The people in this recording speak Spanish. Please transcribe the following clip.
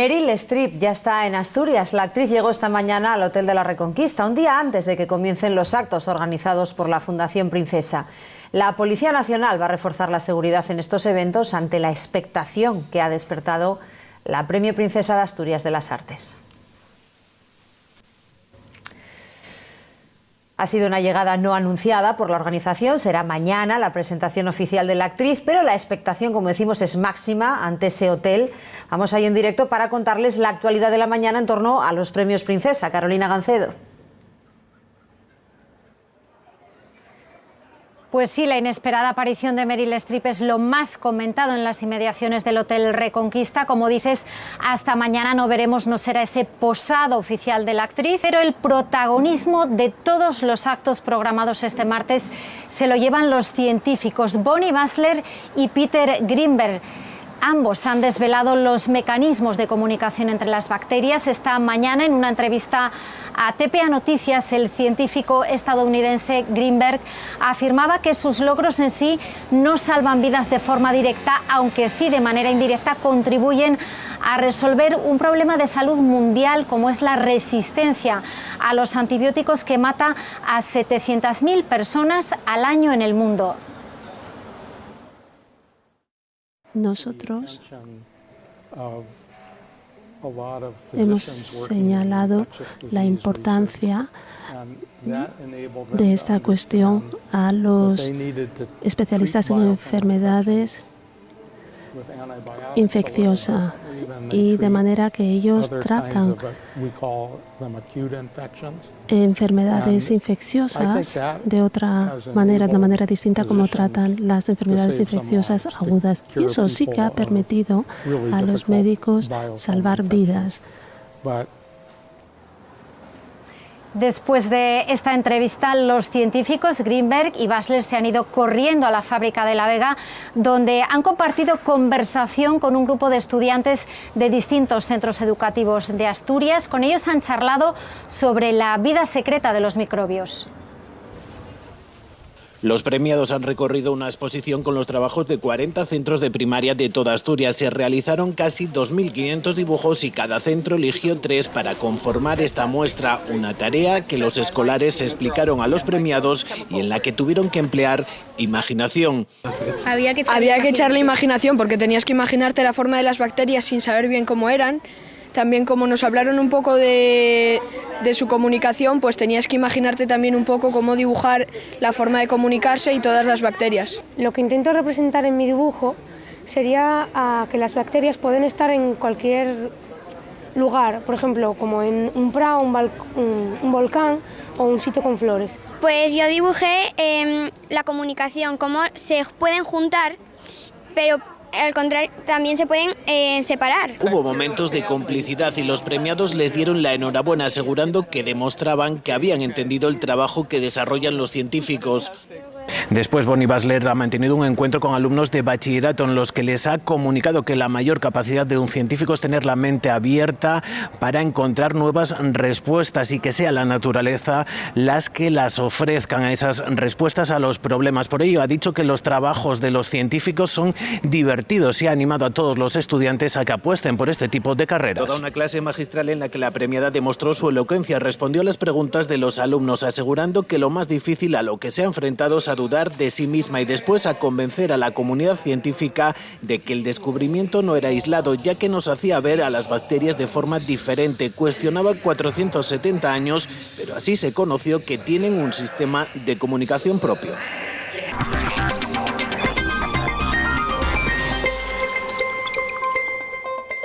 Meryl Streep ya está en Asturias. La actriz llegó esta mañana al Hotel de la Reconquista, un día antes de que comiencen los actos organizados por la Fundación Princesa. La Policía Nacional va a reforzar la seguridad en estos eventos ante la expectación que ha despertado la Premio Princesa de Asturias de las Artes. Ha sido una llegada no anunciada por la organización, será mañana la presentación oficial de la actriz, pero la expectación, como decimos, es máxima ante ese hotel. Vamos ahí en directo para contarles la actualidad de la mañana en torno a los premios Princesa. Carolina Gancedo. Pues sí, la inesperada aparición de Meryl Streep es lo más comentado en las inmediaciones del Hotel Reconquista. Como dices, hasta mañana no veremos, no será ese posado oficial de la actriz, pero el protagonismo de todos los actos programados este martes se lo llevan los científicos Bonnie Bassler y Peter Greenberg. Ambos han desvelado los mecanismos de comunicación entre las bacterias. Esta mañana, en una entrevista a TPA Noticias, el científico estadounidense Greenberg afirmaba que sus logros en sí no salvan vidas de forma directa, aunque sí de manera indirecta contribuyen a resolver un problema de salud mundial como es la resistencia a los antibióticos que mata a 700.000 personas al año en el mundo. Nosotros hemos señalado la importancia de esta cuestión a los especialistas en enfermedades infecciosas y de manera que ellos tratan enfermedades infecciosas de otra manera, de manera distinta como tratan las enfermedades infecciosas agudas. Y eso sí que ha permitido a los médicos salvar vidas. Después de esta entrevista, los científicos Greenberg y Bassler se han ido corriendo a la fábrica de La Vega, donde han compartido conversación con un grupo de estudiantes de distintos centros educativos de Asturias. Con ellos han charlado sobre la vida secreta de los microbios. Los premiados han recorrido una exposición con los trabajos de 40 centros de primaria de toda Asturias. Se realizaron casi 2.500 dibujos y cada centro eligió 3 para conformar esta muestra, una tarea que los escolares explicaron a los premiados y en la que tuvieron que emplear imaginación. Había que echarle imaginación porque tenías que imaginarte la forma de las bacterias sin saber bien cómo eran. También como nos hablaron un poco de su comunicación, pues tenías que imaginarte también un poco cómo dibujar la forma de comunicarse y todas las bacterias. Lo que intento representar en mi dibujo sería que las bacterias pueden estar en cualquier lugar, por ejemplo, como en un prado, un volcán o un sitio con flores. Pues yo dibujé la comunicación, cómo se pueden juntar, pero al contrario, también se pueden separar. Hubo momentos de complicidad y los premiados les dieron la enhorabuena, asegurando que demostraban que habían entendido el trabajo que desarrollan los científicos. Después, Bonnie Bassler ha mantenido un encuentro con alumnos de bachillerato en los que les ha comunicado que la mayor capacidad de un científico es tener la mente abierta para encontrar nuevas respuestas y que sea la naturaleza las que las ofrezcan a esas respuestas a los problemas. Por ello, ha dicho que los trabajos de los científicos son divertidos y ha animado a todos los estudiantes a que apuesten por este tipo de carreras. Toda una clase magistral en la que la premiada demostró su elocuencia, respondió a las preguntas de los alumnos, asegurando que lo más difícil a lo que se ha enfrentado es a dudar de sí misma y después a convencer a la comunidad científica de que el descubrimiento no era aislado, ya que nos hacía ver a las bacterias de forma diferente. Cuestionaba 470 años, pero así se conoció que tienen un sistema de comunicación propio.